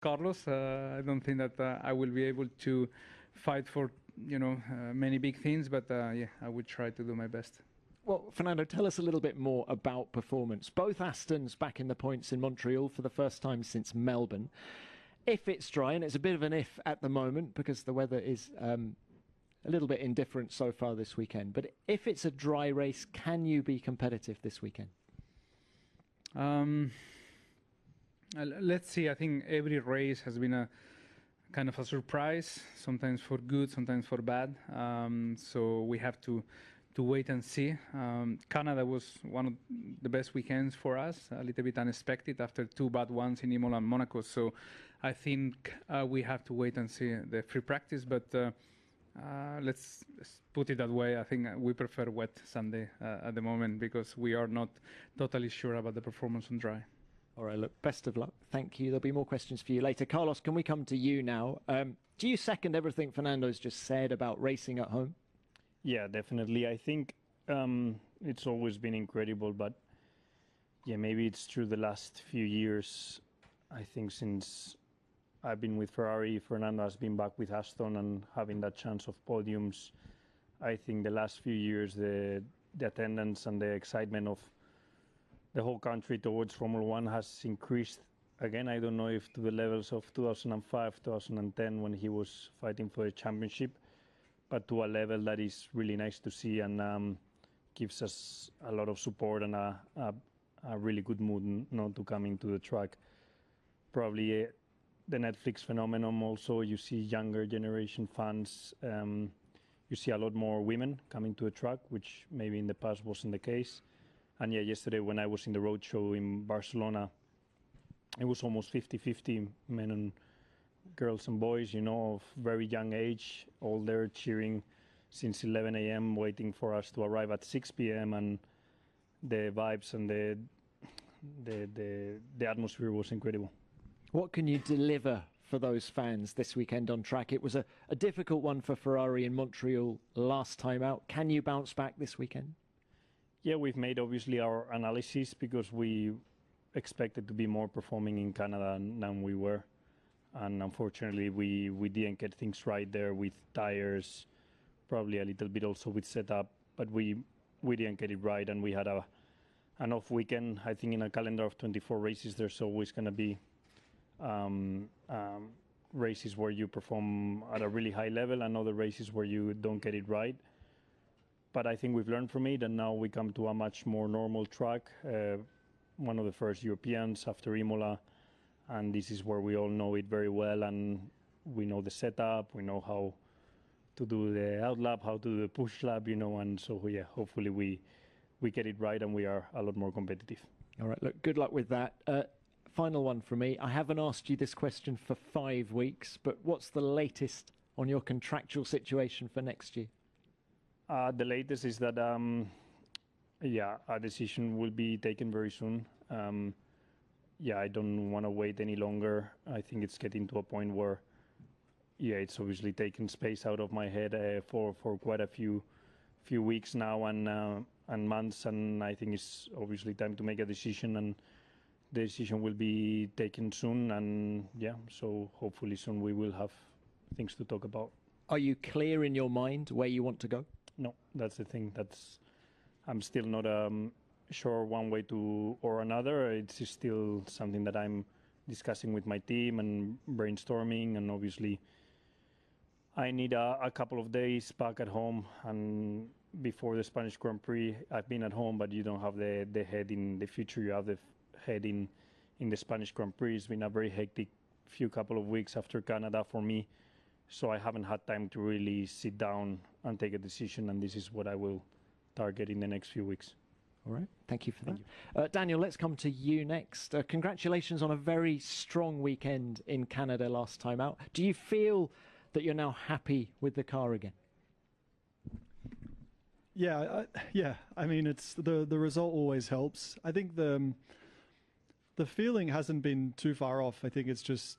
Carlos. I don't think that I will be able to fight for many big things, but yeah, I would try to do my best. Well, Fernando, tell us a little bit more about performance. Both Astons back in the points in Montreal for the first time since Melbourne. If it's dry, and it's a bit of an if at the moment because the weather is a little bit indifferent so far this weekend, but if it's a dry race, can you be competitive this weekend? Let's see. I think every race has been a kind of a surprise, sometimes for good, sometimes for bad. So we have to wait and see. Canada was one of the best weekends for us, a little bit unexpected after two bad ones in Imola and Monaco. So I think we have to wait and see the free practice. But let's put it that way. I think we prefer wet Sunday at the moment because we are not totally sure about the performance on dry. All right, look, best of luck. Thank you. There'll be more questions for you later. Carlos, can we come to you now? Do you second everything Fernando's just said about racing at home? Yeah, definitely. I think it's always been incredible, but yeah, maybe it's true the last few years. I think since I've been with Ferrari, Fernando has been back with Aston and having that chance of podiums. I think the last few years, the attendance and the excitement of the whole country towards Formula One has increased. Again, I don't know if to the levels of 2005, 2010 when he was fighting for the championship, but to a level that is really nice to see and gives us a lot of support and a really good mood to come into the track. Probably the Netflix phenomenon also, you see younger generation fans, you see a lot more women coming to the track, which maybe in the past wasn't the case. And yeah, yesterday when I was in the roadshow in Barcelona, it was almost 50-50 men and girls and boys, of very young age, all there cheering since 11 a.m., waiting for us to arrive at 6 p.m. And the vibes and the atmosphere was incredible. What can you deliver for those fans this weekend on track? It was a difficult one for Ferrari in Montreal last time out. Can you bounce back this weekend? Yeah, we've made obviously our analysis because we expected to be more performing in Canada than we were. And unfortunately, we didn't get things right there with tires, probably a little bit also with setup, but we didn't get it right, and we had an off weekend. I think in a calendar of 24 races, there's always going to be races where you perform at a really high level and other races where you don't get it right. But I think we've learned from it, and now we come to a much more normal track, one of the first Europeans after Imola. And this is where we all know it very well, and we know the setup, we know how to do the out lap, how to do the push lap, and so yeah, hopefully we get it right and we are a lot more competitive. All right, look, good luck with that. Final one from me. I haven't asked you this question for 5 weeks, but what's the latest on your contractual situation for next year? The latest is that, a decision will be taken very soon. I don't want to wait any longer. I think it's getting to a point where, it's obviously taken space out of my head for quite a few weeks now and months, and I think it's obviously time to make a decision, and the decision will be taken soon, and so hopefully soon we will have things to talk about. Are you clear in your mind where you want to go? No, that's the thing. I'm still not sure one way or another. It's still something that I'm discussing with my team and brainstorming, and obviously I need a couple of days back at home, and before the Spanish Grand Prix I've been at home, but you don't have the head in the future, you have the head in the Spanish Grand Prix. It's been a very hectic couple of weeks after Canada for me, so I haven't had time to really sit down and take a decision, and this is what I will target in the next few weeks. All right, thank you for that. Daniel, let's come to you next. Congratulations on a very strong weekend in Canada last time out. Do you feel that you're now happy with the car again? Yeah. I mean, it's the result always helps. I think the feeling hasn't been too far off. I think it's just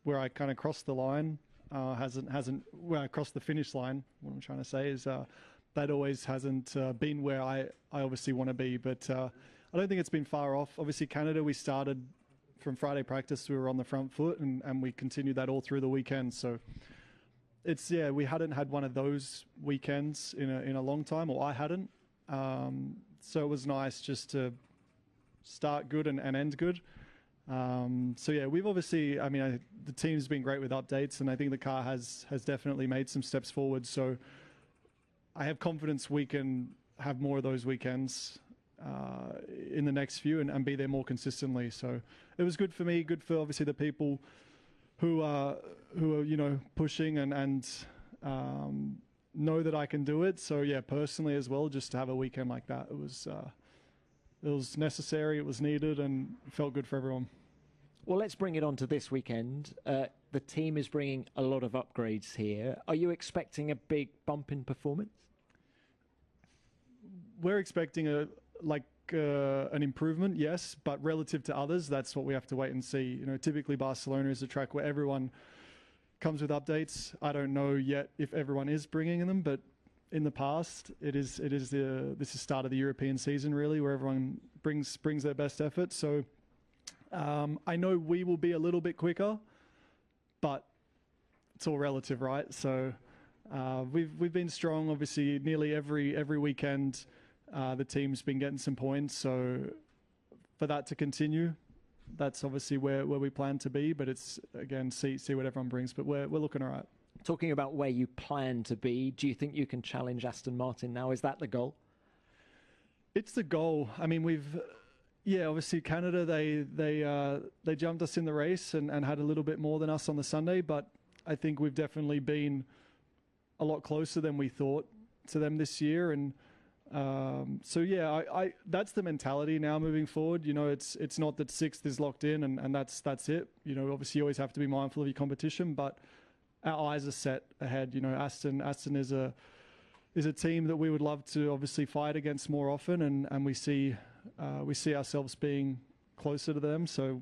where I kind of crossed the line hasn't where I crossed the finish line. What I'm trying to say is that always hasn't been where I obviously want to be, but I don't think it's been far off. Obviously, Canada, we started from Friday practice, we were on the front foot, and we continued that all through the weekend. So it's, we hadn't had one of those weekends in a long time, or I hadn't. So it was nice just to start good and end good. So yeah, we've obviously, the team's been great with updates, and I think the car has definitely made some steps forward. So I have confidence we can have more of those weekends in the next few and be there more consistently. So it was good for me, good for obviously the people who are pushing and know that I can do it. So yeah, personally as well, just to have a weekend like that, it was necessary, it was needed, and it felt good for everyone. Well, let's bring it on to this weekend. The team is bringing a lot of upgrades here. Are you expecting a big bump in performance? We're expecting an improvement, yes, but relative to others, that's what we have to wait and see. Typically Barcelona is a track where everyone comes with updates. I don't know yet if everyone is bringing them, but in the past, this is the start of the European season, really, where everyone brings their best effort. So I know we will be a little bit quicker, but it's all relative, right? So we've been strong, obviously, nearly every weekend. The team's been getting some points, so for that to continue, that's obviously where we plan to be. But it's, again, see what everyone brings. But we're looking all right. Talking about where you plan to be, do you think you can challenge Aston Martin now? Is that the goal? It's the goal. Obviously Canada, they jumped us in the race and had a little bit more than us on the Sunday, but I think we've definitely been a lot closer than we thought to them this year. And I that's the mentality now moving forward. It's not that sixth is locked in and that's it. Obviously you always have to be mindful of your competition, but our eyes are set ahead. Aston is a team that we would love to obviously fight against more often, and we see ourselves being closer to them. So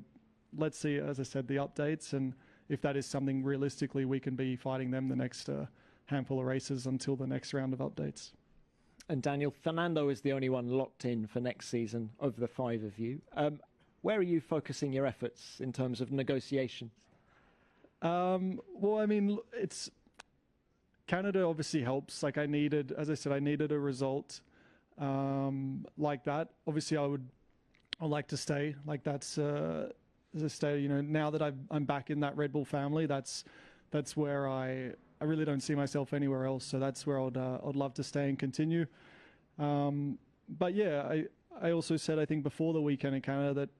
let's see, as I said, the updates, and if that is something realistically we can be fighting them the next handful of races until the next round of updates. And Daniel, Fernando is the only one locked in for next season of the five of you. Where are you focusing your efforts in terms of negotiations? It's Canada obviously helps. I needed a result like that. Obviously, I'd like to stay. That's as I say, now that I'm back in that Red Bull family, that's where I really don't see myself anywhere else. So that's where I'd love to stay and continue. But yeah, I also said, I think before the weekend in Canada that,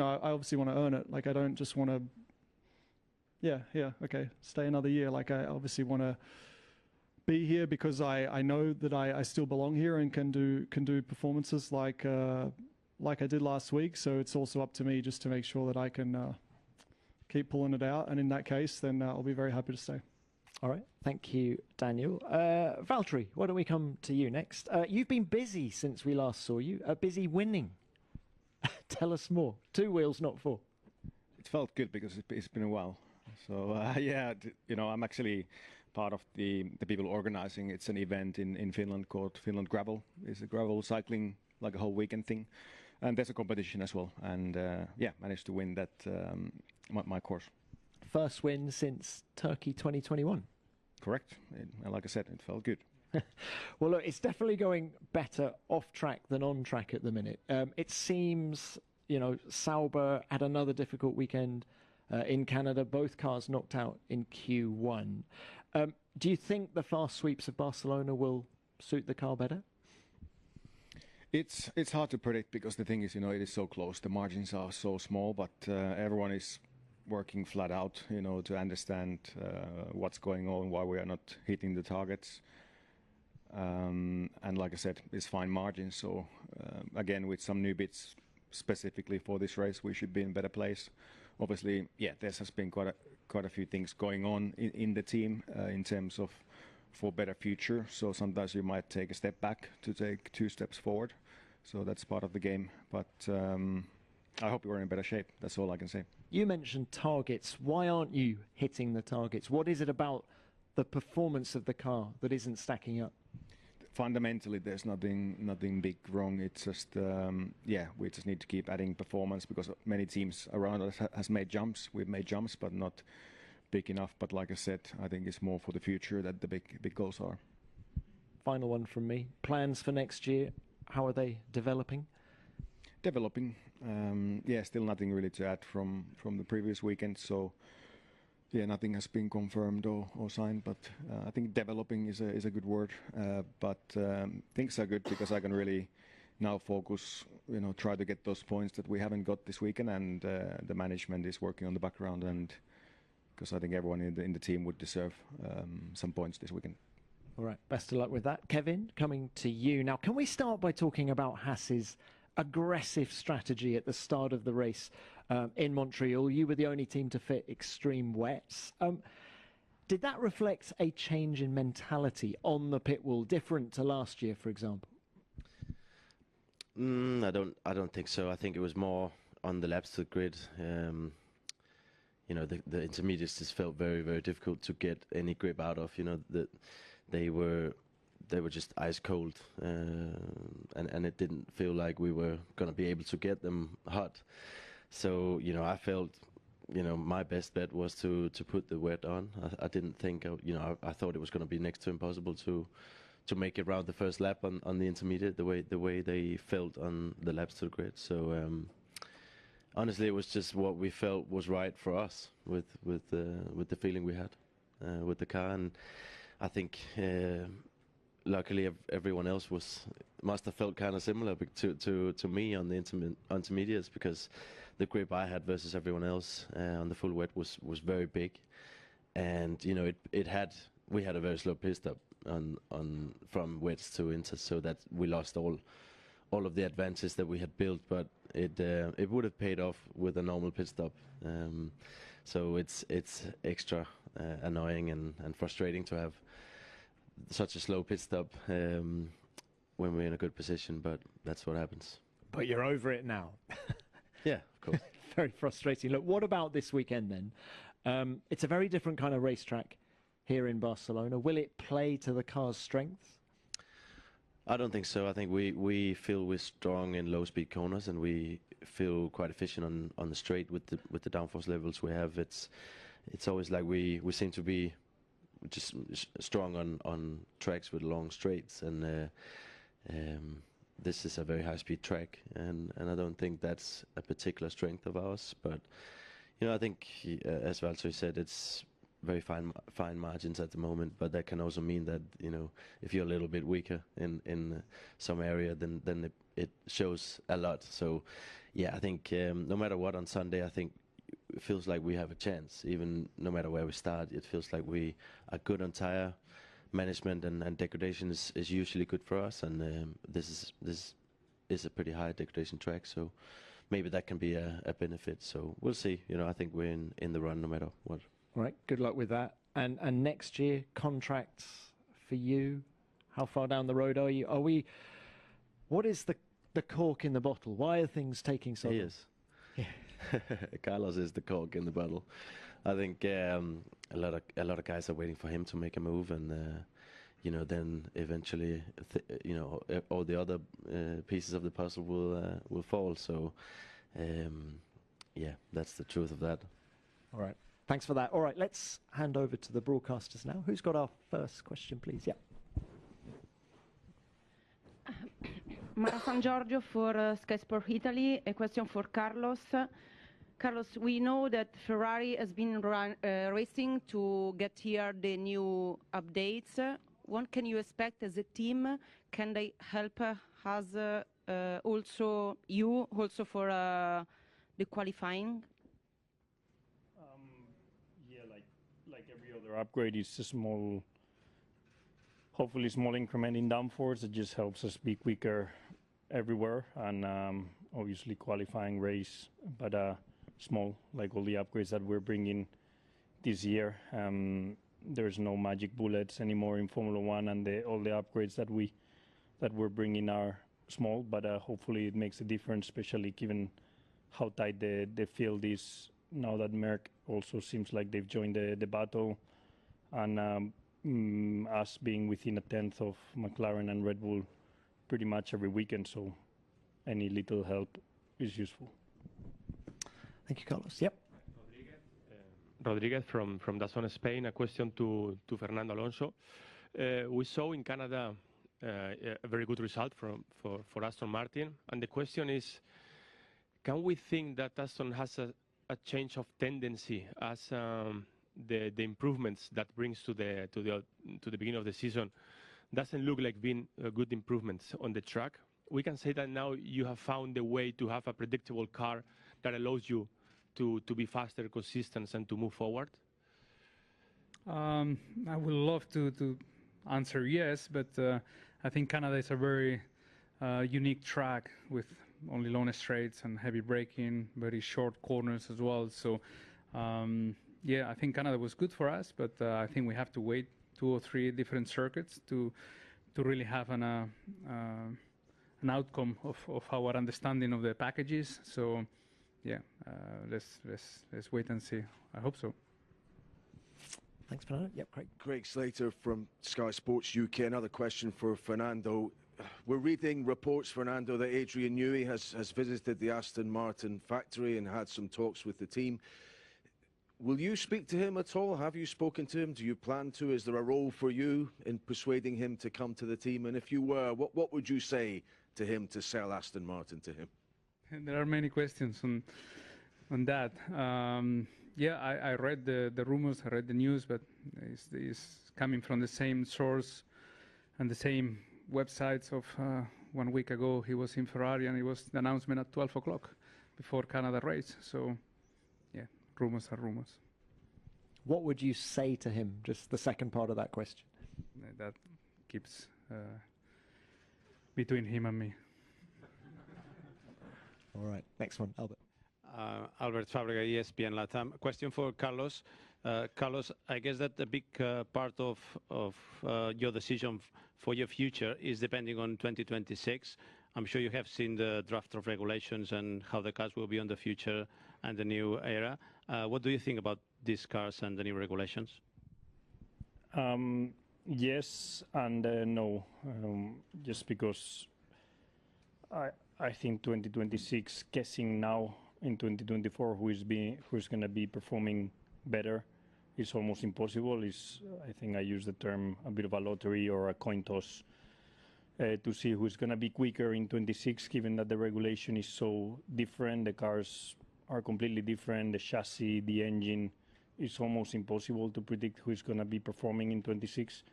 I obviously want to earn it. I don't just want to, stay another year. I obviously want to be here because I know that I still belong here and can do performances like I did last week. So it's also up to me just to make sure that I can keep pulling it out. And in that case, then I'll be very happy to stay. All right. Thank you, Daniel. Valtteri, why don't we come to you next? You've been busy since we last saw you, busy winning. Tell us more. 2 wheels, not 4. It felt good because it's been a while. So, I'm actually part of the people organizing. It's an event in Finland called Finland Gravel. It's a gravel cycling, like a whole weekend thing. And there's a competition as well. And, managed to win that, my course. First win since Turkey 2021. Correct. And like I said, it felt good. Well, look, it's definitely going better off track than on track at the minute. It seems, Sauber had another difficult weekend in Canada. Both cars knocked out in Q1. Do you think the fast sweeps of Barcelona will suit the car better? It's hard to predict because the thing is, it is so close. The margins are so small, but everyone is working flat out, to understand what's going on, why we are not hitting the targets. And like I said, it's fine margins. So again, with some new bits specifically for this race, we should be in a better place. Obviously, there has been quite a few things going on in the team in terms of for better future. So sometimes you might take a step back to take 2 steps forward. So that's part of the game. But I hope we're in better shape. That's all I can say. You mentioned targets. Why aren't you hitting the targets? What is it about the performance of the car that isn't stacking up? fundamentally there's nothing big wrong. It's just we just need to keep adding performance because many teams around us has made jumps. We've made jumps, but not big enough. But like I said, I think it's more for the future that the big goals are. Final one from me. Plans for next year, how are they developing? Developing. Still nothing really to add from the previous weekend. So nothing has been confirmed or signed, but I think developing is a good word. But things are good because I can really now focus, try to get those points that we haven't got this weekend, and the management is working on the background, and because I think everyone in the team would deserve some points this weekend. All right, best of luck with that. Kevin, coming to you now. Can we start by talking about Haas's aggressive strategy at the start of the race in Montreal? You were the only team to fit extreme wets. Did that reflect a change in mentality on the pit wall, different to last year, for example? I don't think so. I think it was more on the laps to the grid. The intermediates just felt very, very difficult to get any grip out of. They were just ice cold, and it didn't feel like we were going to be able to get them hot. So I felt my best bet was to put the wet on. I didn't think I thought it was going to be next to impossible to make it around the first lap on the intermediate the way they felt on the laps to the grid. So honestly, it was just what we felt was right for us with the feeling we had with the car, and I think luckily everyone else must have felt kind of similar to me on the intermediates, because the grip I had versus everyone else on the full wet was very big, and we had a very slow pit stop on from wets to inters, so that we lost all of the advances that we had built, but it would have paid off with a normal pit stop. So it's extra annoying and frustrating to have such a slow pit stop when we're in a good position, but that's what happens. But you're over it now. Yeah, of course. Very frustrating. Look, what about this weekend then? It's a very different kind of racetrack here in Barcelona. Will it play to the car's strengths? I don't think so. I think we feel we're strong in low-speed corners, and we feel quite efficient on the straight with the downforce levels we have. It's always like we seem to be just strong on tracks with long straights, and this is a very high-speed track, and I don't think that's a particular strength of ours. But I think as Valtteri said, it's very fine margins at the moment, but that can also mean that if you're a little bit weaker in some area, then it shows a lot. So I think no matter what on Sunday, I think it feels like we have a chance. Even no matter where we start, it feels like we are good on tire management, and degradation is usually good for us, and this is a pretty high degradation track, so maybe that can be a benefit. So we'll see. I think we're in the run no matter what. All right, good luck with that. And next year, contracts for you, how far down the road are you? What is the cork in the bottle? Why are things taking so long? He is. Yeah. Carlos is the cork in the bottle. I think a lot of guys are waiting for him to make a move, and then eventually all the other pieces of the puzzle will fall. So that's the truth of that. All right. Thanks for that. All right, let's hand over to the broadcasters now. Who's got our first question, please? Yeah. Mara San Giorgio for Sky Sport Italy. A question for Carlos. Carlos, we know that Ferrari has been racing to get here the new updates. What can you expect as a team? Can they help us also for the qualifying? Like every other upgrade, it's a hopefully small increment in downforce. It just helps us be quicker everywhere, and obviously qualifying race, but small, like all the upgrades that we're bringing this year. There's no magic bullets anymore in Formula One, and all the upgrades that we're bringing are small, but hopefully it makes a difference, especially given how tight the field is now that Merck also seems like they've joined the battle, and us being within a tenth of McLaren and Red Bull pretty much every weekend. So any little help is useful. Thank you, Carlos. Yep. Rodriguez from DAZN Spain. A question to Fernando Alonso. We saw in Canada a very good result for Aston Martin, and the question is, can we think that Aston has a change of tendency as the improvements that brings to the beginning of the season doesn't look like being good improvements on the track? We can say that now you have found a way to have a predictable car that allows you to be faster, consistent, and to move forward? I would love to answer yes, but I think Canada is a very unique track with only long straights and heavy braking, very short corners as well. So, yeah, I think Canada was good for us, but I think we have to wait 2 or 3 different circuits to really have an outcome of our understanding of the packages. So, yeah, let's wait and see. I hope so. Thanks, Fernando. Yep, great. Craig Slater from Sky Sports UK. Another question for Fernando. We're reading reports, Fernando, that Adrian Newey has visited the Aston Martin factory and had some talks with the team. Will you speak to him at all? Have you spoken to him? Do you plan to? Is there a role for you in persuading him to come to the team? And if you were, what would you say to him to sell Aston Martin to him? And there are many questions on that. Yeah, I read the rumors, I read the news, but it's coming from the same source and the same websites of 1 week ago. He was in Ferrari and it was the announcement at 12 o'clock before Canada race. So, yeah, rumors are rumors. What would you say to him? Just the second part of that question. That keeps between him and me. All right, next one, Albert. Albert Fábrega, ESPN Latam. Question for Carlos. Carlos, I guess that a big part of your decision for your future is depending on 2026. I'm sure you have seen the draft of regulations and how the cars will be on the future and the new era. What do you think about these cars and the new regulations? Yes and no. Just because I think 2026, guessing now in 2024 who's going to be performing better is almost impossible. I think I use the term a bit of a lottery or a coin toss to see who's going to be quicker in 26, given that the regulation is so different. The cars are completely different. The chassis, the engine, it's almost impossible to predict who's going to be performing in 26.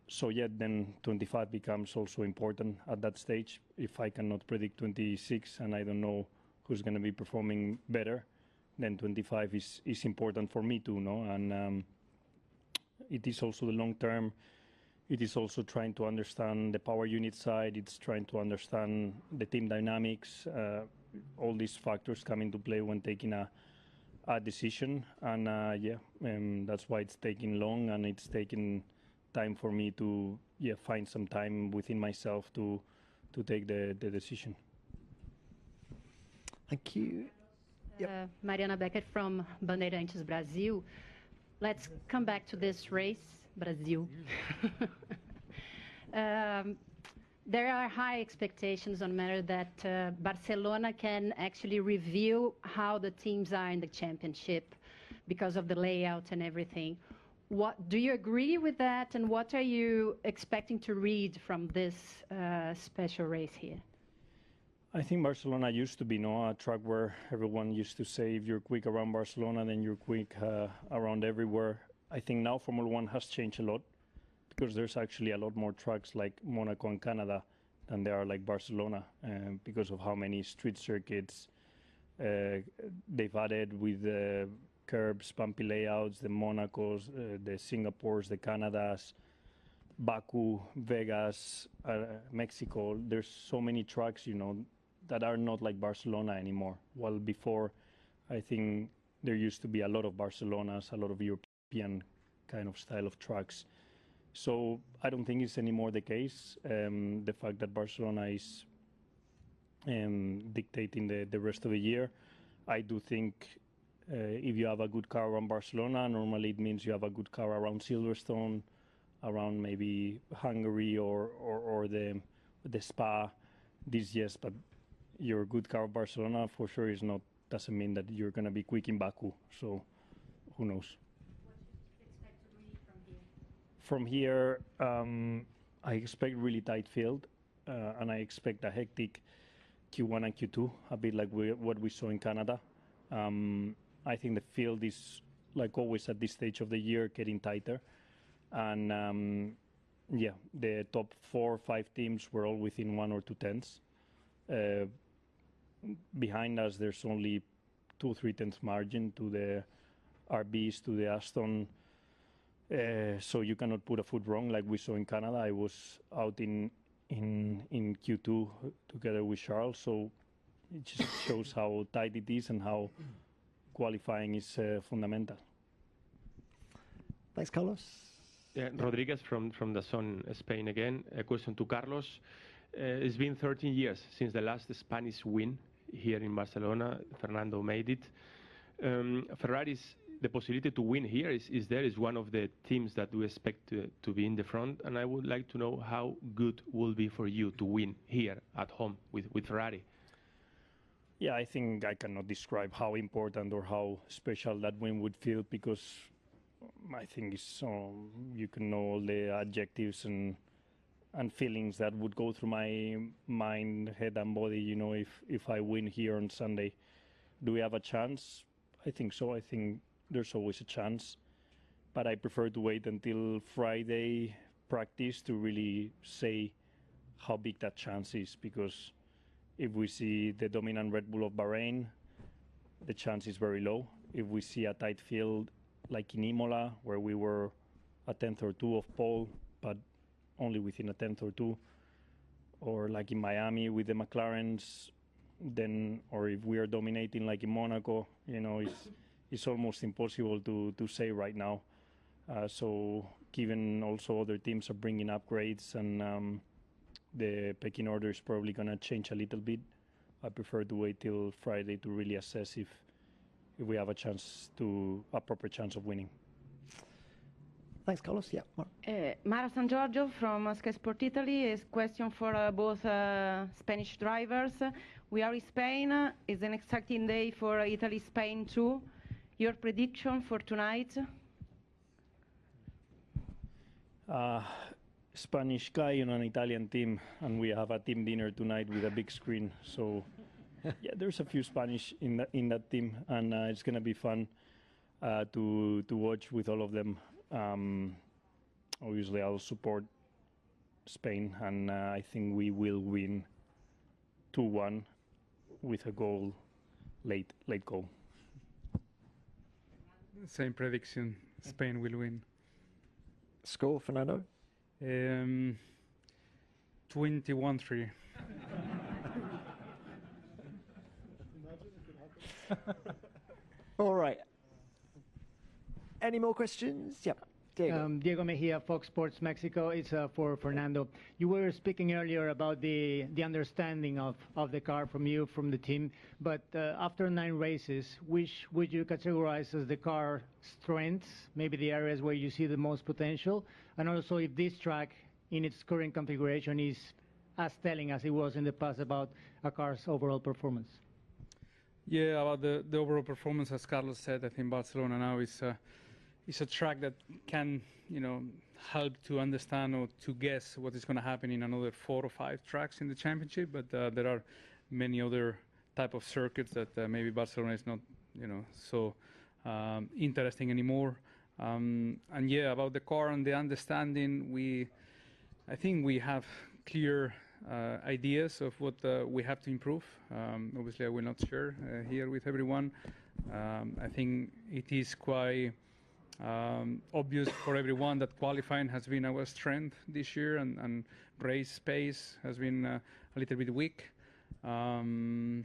So yeah, then 25 becomes also important at that stage. If I cannot predict 26 and I don't know who's going to be performing better, then 25 is important for me too, no? And it is also the long term. It is also trying to understand the power unit side. It's trying to understand the team dynamics. All these factors come into play when taking a decision. And that's why it's taking long, and it's taking time for me to find some time within myself to take the decision. Thank you. Yep. Mariana Becker from Bandeirantes Brasil. Let's come back to this race, Brazil. There are high expectations on the matter that Barcelona can actually reveal how the teams are in the championship because of the layout and everything. What do you agree with that, and what are you expecting to read from this special race here? I think Barcelona used to be a track where everyone used to say if you're quick around Barcelona, then you're quick around everywhere. I think now Formula One has changed a lot because there's actually a lot more tracks like Monaco and Canada than there are like Barcelona because of how many street circuits they've added with the curbs, bumpy layouts, the Monacos, the Singapores, the Canadas, Baku, Vegas, Mexico. There's so many tracks, that are not like Barcelona anymore. While before, I think there used to be a lot of Barcelonas, a lot of European kind of style of tracks. So I don't think it's anymore the case. The fact that Barcelona is dictating the rest of the year, I do think If you have a good car around Barcelona, normally it means you have a good car around Silverstone, around maybe Hungary or the Spa. This yes, but your good car of Barcelona for sure doesn't mean that you're going to be quick in Baku. So who knows? From here, I expect really tight field, and I expect a hectic Q1 and Q2, a bit like what we saw in Canada. I think the field is, like always at this stage of the year, getting tighter. And the top 4 or 5 teams were all within 1 or 2 tenths. Behind us, there's only 2 or 3 tenths margin to the RBs, to the Aston. So you cannot put a foot wrong like we saw in Canada. I was out in Q2 together with Charles, so it just shows how tight it is and how qualifying is fundamental. Thanks, Carlos. Yeah, Rodriguez from the Sun, Spain again. A question to Carlos. It's been 13 years since the last Spanish win here in Barcelona. Fernando made it. Ferrari's the possibility to win here is one of the teams that we expect to be in the front, and I would like to know how good will be for you to win here at home with Ferrari. Yeah, I think I cannot describe how important or how special that win would feel, because I think it's, you can know all the adjectives and feelings that would go through my mind, head and body, you know, if I win here on Sunday. Do we have a chance? I think so. I think there's always a chance, but I prefer to wait until Friday practice to really say how big that chance is, because if we see the dominant Red Bull of Bahrain, the chance is very low. If we see a tight field like in Imola, where we were a tenth or two of pole, but only within a tenth or two, or like in Miami with the McLarens, then, or if we are dominating like in Monaco, you know, it's almost impossible to say right now. So given also other teams are bringing upgrades and the pecking order is probably going to change a little bit, I prefer to wait till Friday to really assess if we have a proper chance of winning. Thanks, Carlos. Yeah, Mark. Mara San Giorgio from Sky Sport Italy is question for both Spanish drivers. We are in Spain. It's an exciting day for Italy-Spain too. Your prediction for tonight? Spanish guy on an Italian team, and we have a team dinner tonight with a big screen. So yeah, there's a few Spanish in that team, and it's going to be fun to watch with all of them. Obviously, I'll support Spain, and I think we will win 2-1 with a goal, late goal. Same prediction. Spain will win. Score, Fernando? 21-3. All right. Any more questions? Yep. Diego Mejia, Fox Sports Mexico. It's for Fernando. You were speaking earlier about the understanding of the car from the team, but after 9 races, which would you categorize as the car strengths, maybe the areas where you see the most potential, and also if this track in its current configuration is as telling as it was in the past about a car's overall performance? Yeah, about the overall performance, as Carlos said, I think Barcelona now is a track that can, help to understand or to guess what is going to happen in another 4 or 5 tracks in the championship. But there are many other type of circuits that maybe Barcelona is not, so interesting anymore. And yeah, about the car and the understanding, I think we have clear ideas of what we have to improve. Obviously, I will not share here with everyone. I think it is quite obvious for everyone that qualifying has been our strength this year, and race pace has been a little bit weak. The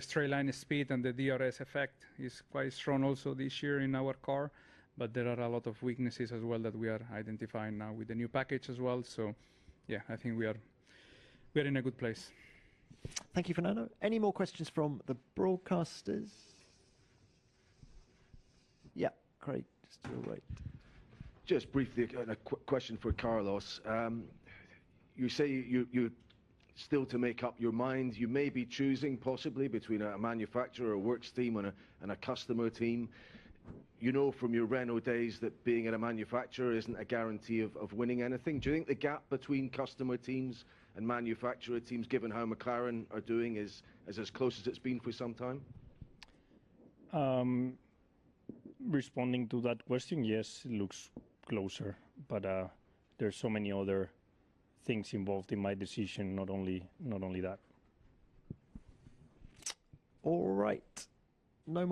straight line speed and the DRS effect is quite strong also this year in our car, but there are a lot of weaknesses as well that we are identifying now with the new package as well. So yeah, I think we are in a good place. Thank you, Fernando. Any more questions from the broadcasters? Craig, just to your right. Just briefly, a question for Carlos. You say you still to make up your mind. You may be choosing possibly between a manufacturer, a works team, and a customer team. You know from your Renault days that being at a manufacturer isn't a guarantee of winning anything. Do you think the gap between customer teams and manufacturer teams, given how McLaren are doing, is as close as it's been for some time? Responding to that question, yes, it looks closer, but there's so many other things involved in my decision, not only that. All right. No more.